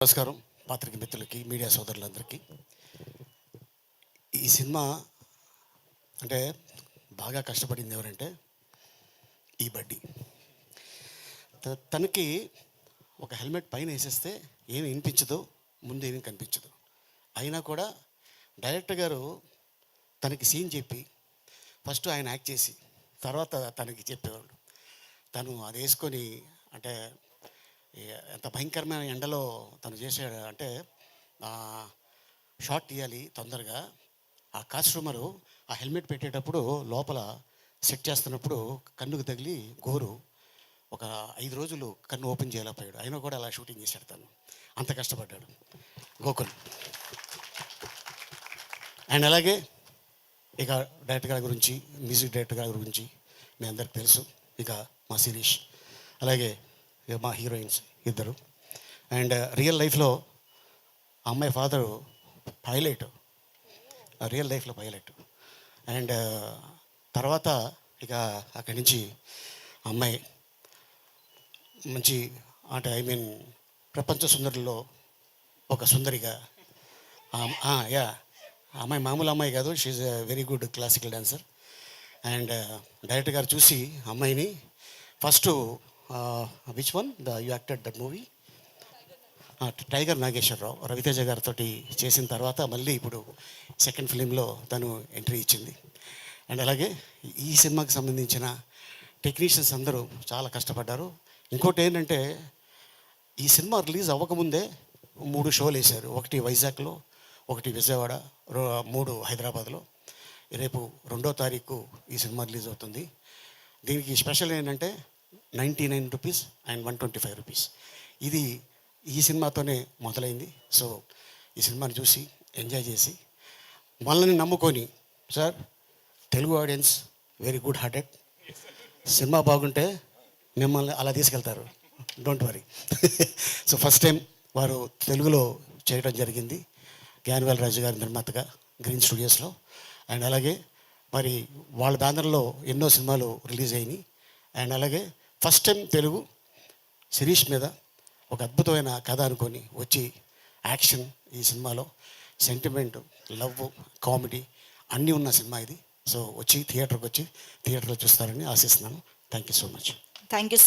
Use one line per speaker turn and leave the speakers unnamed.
నమస్కారం పాత్రిక మిత్రులకి, మీడియా సోదరులందరికీ. ఈ సినిమా అంటే బాగా కష్టపడింది ఎవరంటే ఈ బడ్డీ. తనకి ఒక హెల్మెట్ పైన వేసేస్తే ఏమి వినిపించదు, ముందు ఏమీ కనిపించదు. అయినా కూడా డైరెక్టర్ గారు తనకి సీన్ చెప్పి ఫస్ట్ ఆయన యాక్ట్ చేసి తర్వాత తనకి చెప్పేవాళ్ళు. తను అది వేసుకొని అంటే ఎంత భయంకరమైన ఎండలో తను చేసాడు అంటే షాట్ తీయాలి తొందరగా. ఆ కాస్ట్యూమరు ఆ హెల్మెట్ పెట్టేటప్పుడు లోపల సెట్ చేస్తున్నప్పుడు కన్నుకు తగిలి గోరు ఒక 5 రోజులు కన్ను ఓపెన్ చేయలేకపోయాడు. అయినా కూడా అలా షూటింగ్ చేశాడు. తను అంత కష్టపడ్డాడు గోకుల్. అండ్ అలాగే ఇక డైరెక్టర్ గారి గురించి, మ్యూజిక్ డైరెక్టర్ గారి గురించి మీ అందరికి తెలుసు. ఇక మా శిరీష్, అలాగే మా హీరోయిన్స్ ఇద్దరు. అండ్ రియల్ లైఫ్లో అమ్మాయి ఫాదరు పైలట్, రియల్ లైఫ్లో పైలట్. అండ్ తర్వాత ఇక అక్కడి నుంచి అమ్మాయి మంచి అంటే ప్రపంచ సుందరిలో ఒక సుందరిగా. యా, అమ్మాయి మామూలు అమ్మాయి కాదు, she's a very good classical dancer. And director గారు చూసి అమ్మాయిని first which one you acted that movie, Tiger Nageswara Rao, Ravi Teja గారితో చేసిన తర్వాత మళ్ళీ ఇప్పుడు సెకండ్ ఫిలింలో తను ఎంట్రీ ఇచ్చింది. అండ్ అలాగే ఈ సినిమాకి సంబంధించిన టెక్నీషియన్స్ అందరూ చాలా కష్టపడ్డారు. ఇంకోటి ఏంటంటే ఈ సినిమా రిలీజ్ అవ్వకముందే 3 షోలు వేశారు. ఒకటి వైజాగ్లో, ఒకటి విజయవాడ, 3 హైదరాబాద్లో. రేపు 2వ తారీఖు ఈ సినిమా రిలీజ్ అవుతుంది. దీనికి స్పెషల్ ఏంటంటే 99 రూపీస్ అండ్ 125 రూపీస్. ఇది ఈ సినిమాతోనే మొదలైంది. సో ఈ సినిమాని చూసి ఎంజాయ్ చేసి మనల్ని నమ్ముకొని, sir Telugu audience very good hearted, cinema బాగుంటే మిమ్మల్ని అలా తీసుకెళ్తారు, don't worry. So first time వారు తెలుగులో చేయడం జరిగింది, జ్ఞానవేల్ రాజు గారి నిర్మాతగా గ్రీన్ స్టూడియోస్లో. అండ్ అలాగే మరి వాళ్ళ బ్యానర్లో ఎన్నో సినిమాలు రిలీజ్ అయినాయి. అండ్ అలాగే ఫస్ట్ టైం తెలుగు శిరీష్ మీద ఒక అద్భుతమైన కథ అనుకొని వచ్చి యాక్షన్, ఈ సినిమాలో సెంటిమెంట్, లవ్, కామెడీ అన్నీ ఉన్న సినిమా ఇది. సో థియేటర్కి వచ్చి థియేటర్లో చూస్తారని ఆశిస్తున్నాను. Thank you so much.
Thank you.